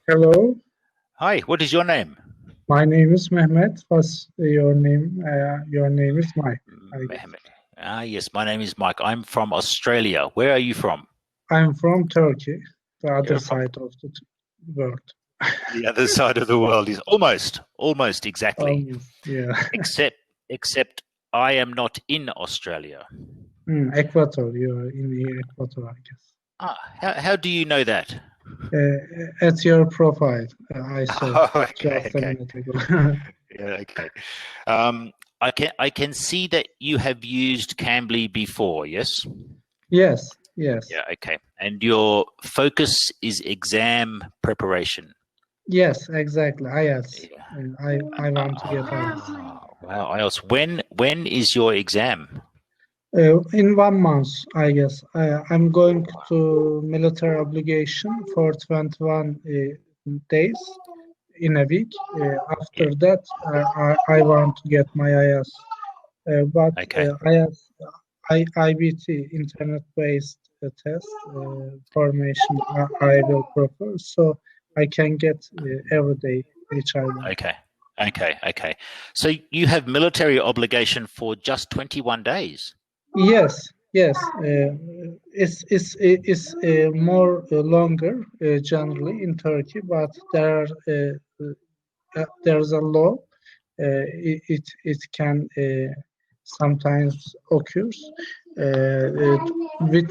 Hello, Hi, what is your name? my name is Mehmet. What's your name? Your name is Mike, I guess. Mehmet. Yes, my name is Mike. I'm from Australia. Where are you from? I'm from Turkey, the other You're from side of the world. the other side of the world. Is almost exactly. Yeah. Except I am not in Australia. Ecuador, you're in the Ecuador, I guess. How do you know that? At your profile, I saw Oh, okay, just a okay. minute ago. Yeah, okay. I can see that you have used Cambly before, yes? Yes, yes, Yeah, okay. And your focus is exam preparation. yes, exactly. IELTS. Yeah. I want to get IELTS. Wow, IELTS. When is your exam? In 1 month, I guess. I'm going to military obligation for 21 days in a week. Yeah. After that, I want to get my IS. But Okay. IS, IBT, internet-based test formation, I will prefer. So I can get every day, which I want. Okay. Okay. So you have military obligation for just 21 days. Yes, yes. It's more longer generally in Turkey, but there's a law. It can sometimes occurs with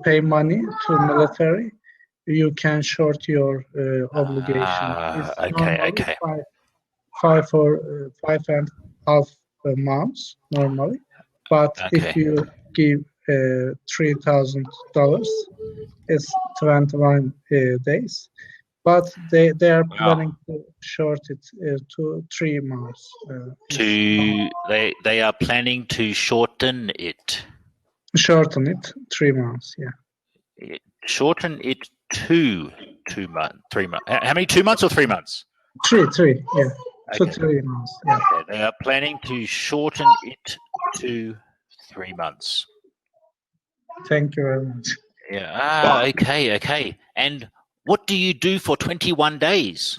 pay money to military. You can short your obligation. It's normally Okay. five and half months normally, but if Okay. you give $3,000, it's 21 days. But they are Wow. planning to short it to 3 months. It's They are planning to shorten it. shorten it 3 months. Yeah, Shorten it to 2 months, 3 months. How many? 2 months or 3 months? three. Yeah, to Okay. 3 months. Yeah. Okay. They are planning to shorten it to 3 months. Thank you very much. Yeah. Okay. And what do you do for 21 days?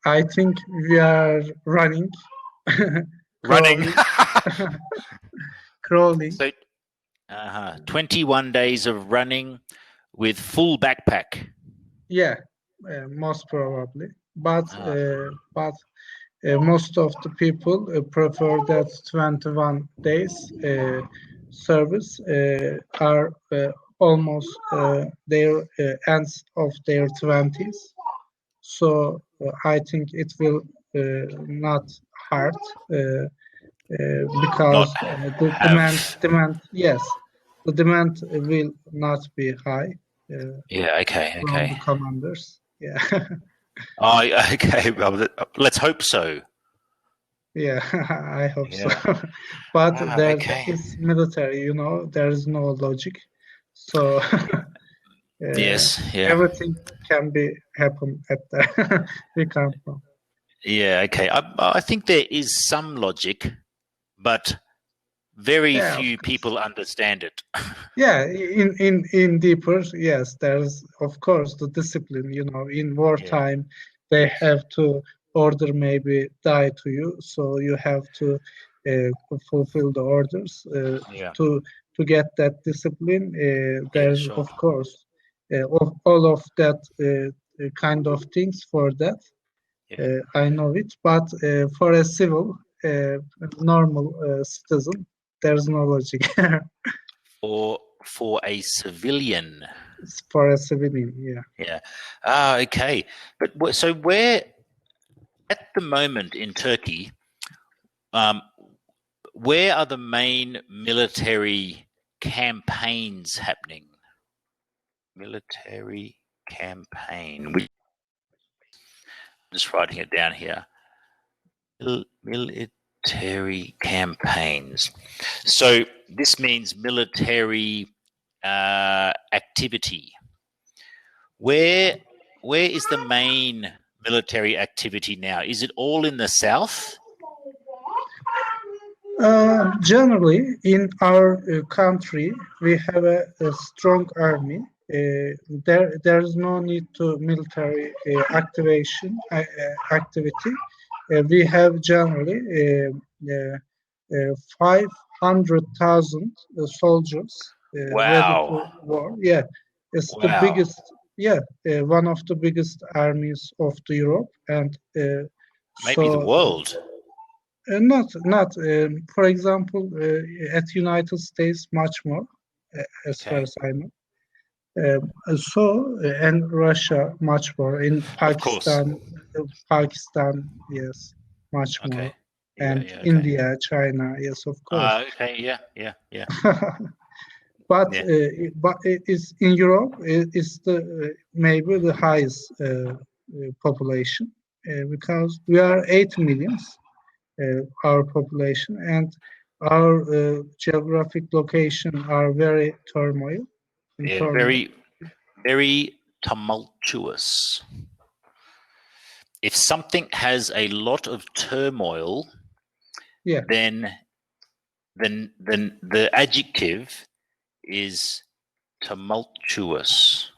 I think we are running, Running. crawling, crawling. So, 21 days of running with full backpack. Yeah, most probably. But Ah, most of the people prefer that 21 days service are almost their ends of their 20s. So I think it will not hard not because the have. yes, the demand will not be high Yeah. from the Okay. commanders. Yeah. Oh, okay. Well, let's hope so. Yeah, I hope so. Yeah. But Okay. it's military, there is no logic. So Yes. Yeah. everything can be happen at there. We can't know. Yeah. Okay. I think there is some logic, but very Yeah, few people understand it. yeah. In deeper, yes, there's of course the discipline. In Yeah. wartime, they have to order maybe die to you, so you have to fulfill the orders Yeah. to get that discipline. Yeah. There's Sure. of course all of that kind of things for that. Yeah. I know it, but for a civil, normal citizen, there's no logic. Or for a civilian. It's for a civilian, yeah. Yeah. Okay. But so where at the moment in Turkey, um, where are the main military campaigns happening? Military campaign. Just writing it down here. Military campaigns. So this means military activity. Where is the main military activity now? Is it all in the south? Generally, in our country, we have a strong army. there is no need to military activity. We have generally 500,000 soldiers ready to Wow. war. Yeah, it's the Wow. biggest. Yeah, one of the biggest armies of the Europe, and Maybe the so world. not. For example, at United States, much more, as far Okay. as I know. And Russia much more. In Of course. Pakistan, yes, much more. Okay. Yeah, And yeah, okay. India, China, yes, of course. Okay, yeah, yeah, yeah. But Yeah. it is in Europe. It's the maybe the highest population because we are 8 millions, our population, and our geographic location are very turmoil in Yeah, turmoil. very, very tumultuous. If something has a lot of turmoil, Yeah. then the adjective is tumultuous.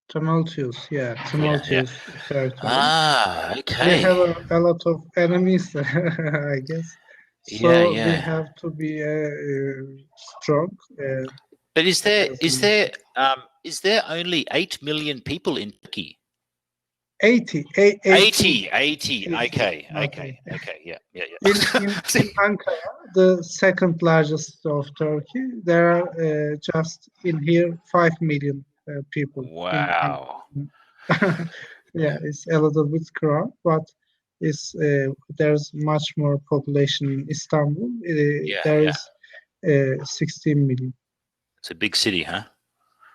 Tumultuous, yeah, Yeah, yeah. tumultuous territory. Ah, We have okay. a lot of enemies, I guess. Yeah, So we yeah. have to be strong. But is there As is there is there only 8 million people in Turkey? 80, 80, 80, 80. 80, Okay, not okay, 80. okay. Yeah, yeah, In yeah. in in See? Ankara, the second largest of Turkey, there are just in here 5 million people in Wow. Ankara. Yeah, Yeah, it's a little bit crowd, but it's there's much more population in Istanbul. yeah, There yeah. is 16 million. It's a big city, huh?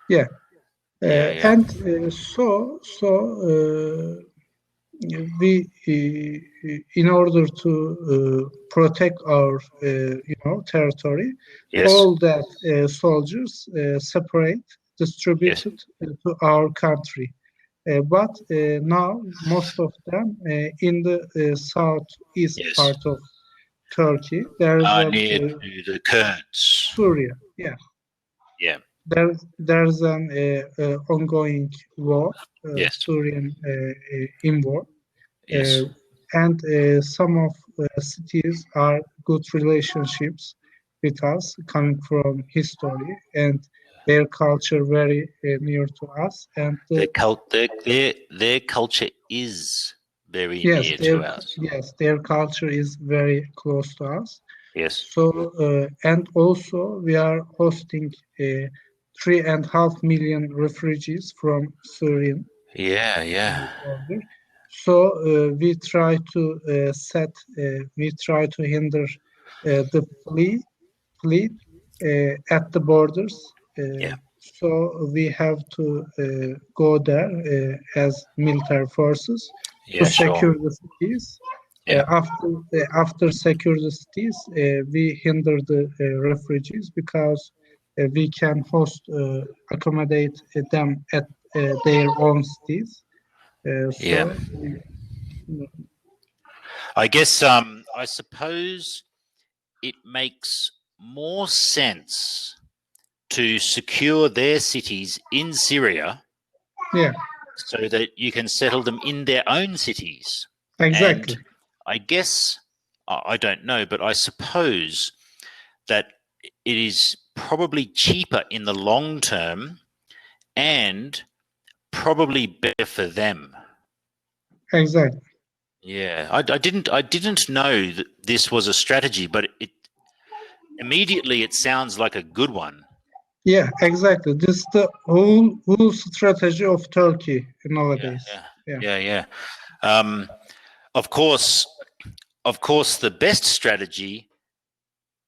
Yeah, Yeah, yeah. and we in order to protect our territory, Yes, all that soldiers separate yes, distributed to our country. But now most of them in the southeast yes. part of Turkey. There's a Near to the Kurds. Syria. Yeah, Yeah, there's an ongoing war, yes, Syrian in war. yes. And some of cities are good relationships with us, coming from history and their culture very near to us. And Their culture is very yes, near to ours. their culture is very close to us. Yes. So and also we are hosting 3.5 million refugees from Syrian Yeah, yeah. border. So we try to hinder the fleet at the borders. Yeah. So we have to go there as military forces to Yeah, sure. secure the cities. Yeah. After secure the cities, we hinder the refugees because we can accommodate them at their own cities. Yeah. I guess I suppose it makes more sense to secure their cities in Syria Yeah, so that you can settle them in their own cities. exactly. And I guess, I don't know, but I suppose that it is probably cheaper in the long term and probably better for them. Exactly. Yeah, I didn't know that this was a strategy, but it immediately it sounds like a good one. Yeah, exactly. This is the whole strategy of Turkey Yeah, nowadays. yeah, Yeah, yeah, yeah. Um, of course, of course, the best strategy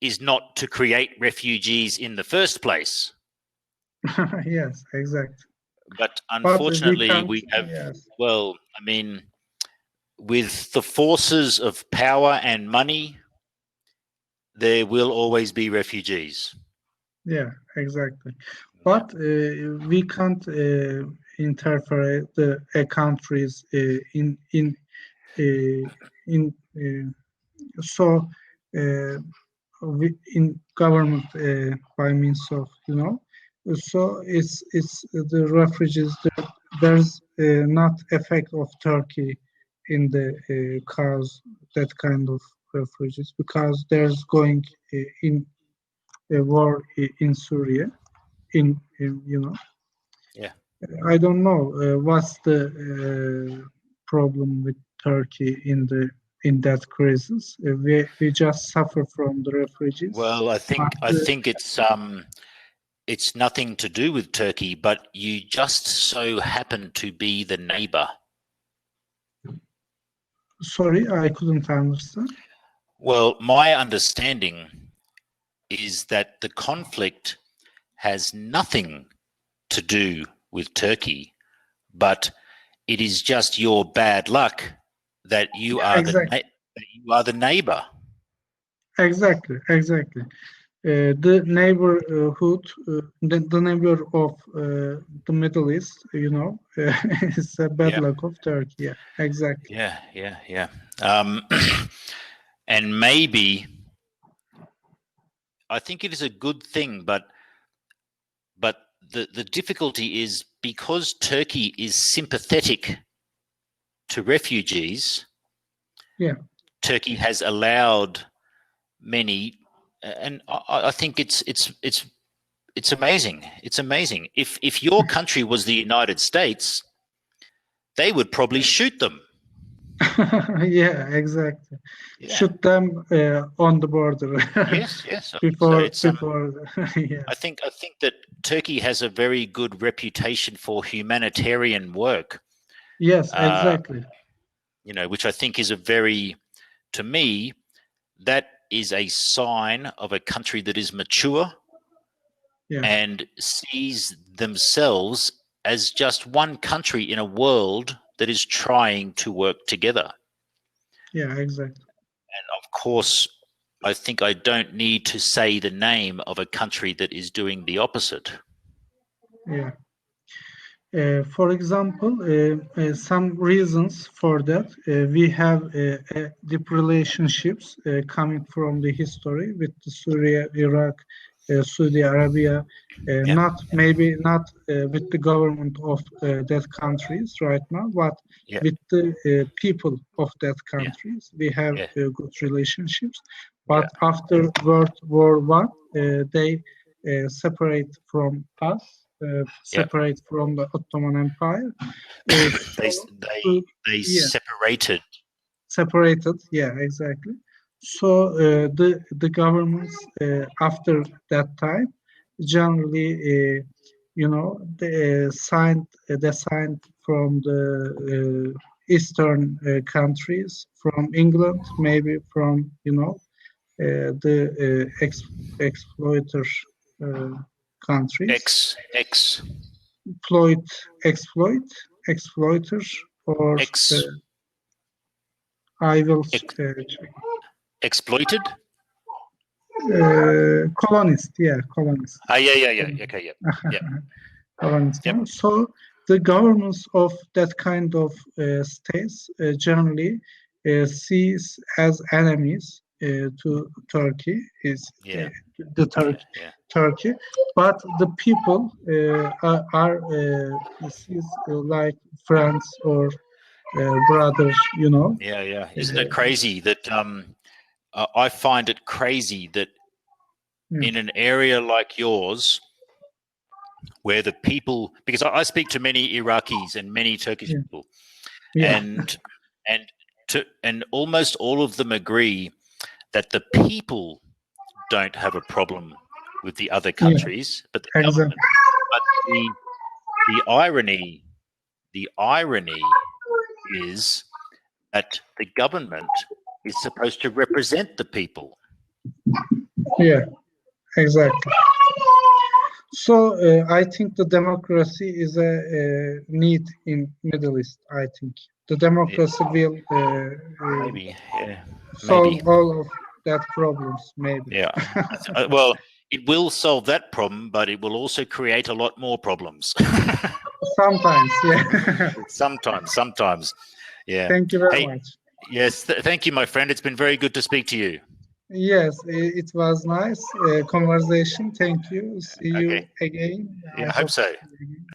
is not to create refugees in the first place. yes, exactly. But But we unfortunately, can't. we have, Yes, well, I mean, with the forces of power and money, there will always be refugees. yeah, exactly. Yeah. But we can't interfere the countries uh, in so in government by means of So it's the refugees. There's not effect of Turkey in the cause that kind of refugees because there's going in a war in Syria. In Yeah. I don't know what's the problem with Turkey in that crisis. We just suffer from the refugees, Well, but I think it's nothing to do with Turkey, but you just so happen to be the neighbor. sorry, I couldn't understand. Well, my understanding is that the conflict has nothing to do with Turkey, but it is just your bad luck that you are Exactly, the neighbor. exactly. The neighborhood, the neighbor of the Middle East, is a bad Yeah, luck of Turkey. Yeah, exactly. yeah. And maybe I think it is a good thing, but the difficulty is because Turkey is sympathetic to refugees. Yeah, Turkey has allowed many, and I think it's amazing. It's amazing. If your country was the United States, they would probably shoot them. yeah, exactly. Yeah. Shoot them on the border Yes. So before it's before. Yeah. I think that Turkey has a very good reputation for humanitarian work. Yes, Uh, exactly. which I think is a very, to me, that is a sign of a country that is mature Yeah, and sees themselves as just one country in a world that is trying to work together. yeah, exactly. Of course, I think I don't need to say the name of a country that is doing the opposite. Yeah. For example, some reasons for that we have deep relationships coming from the history with the Syria, Iraq, Saudi Arabia, Yeah, maybe not with the government of that countries right now, but yeah, with the people of that yeah, countries. We have yeah, good relationships. But yeah, after World War One, they separate from us, yeah. separate from the Ottoman Empire. Uh, They so, they uh, they yeah, separated. separated. Yeah, exactly. So the governments after that time generally, they signed from the eastern countries, from England, maybe from the exploiter uh, countries, X exploit, exploit, exploiters, or X I will X check. exploited. Colonist, yeah, colonist. Yeah. Okay, yep. Colonist. Yep. Yeah. So the governments of that kind of states generally sees as enemies to Turkey is Yeah. the Yeah. Turkey, but the people are sees like friends or brothers, Yeah. Isn't Uh, it crazy that I find it crazy that yeah, in an area like yours, where the people, because I speak to many Iraqis and many Turkish yeah, people, yeah, and and and almost all of them agree that the people don't have a problem with the other yeah, countries, but the exactly. government. But the irony the irony is that the government is supposed to represent the people. Yeah, exactly. So I think the democracy is a need in Middle East. I think the Yeah, democracy will maybe, yeah, maybe, solve all of that problems. Maybe yeah. Well, it will solve that problem, but it will also create a lot more problems. sometimes. Yeah. Sometimes, yeah. Thank you very Hey, much. yes, thank you, my friend. It's been very good to speak to you. Yes, it was nice conversation. Thank you. See Okay. you again. Yeah, I I hope hope to so. see you again.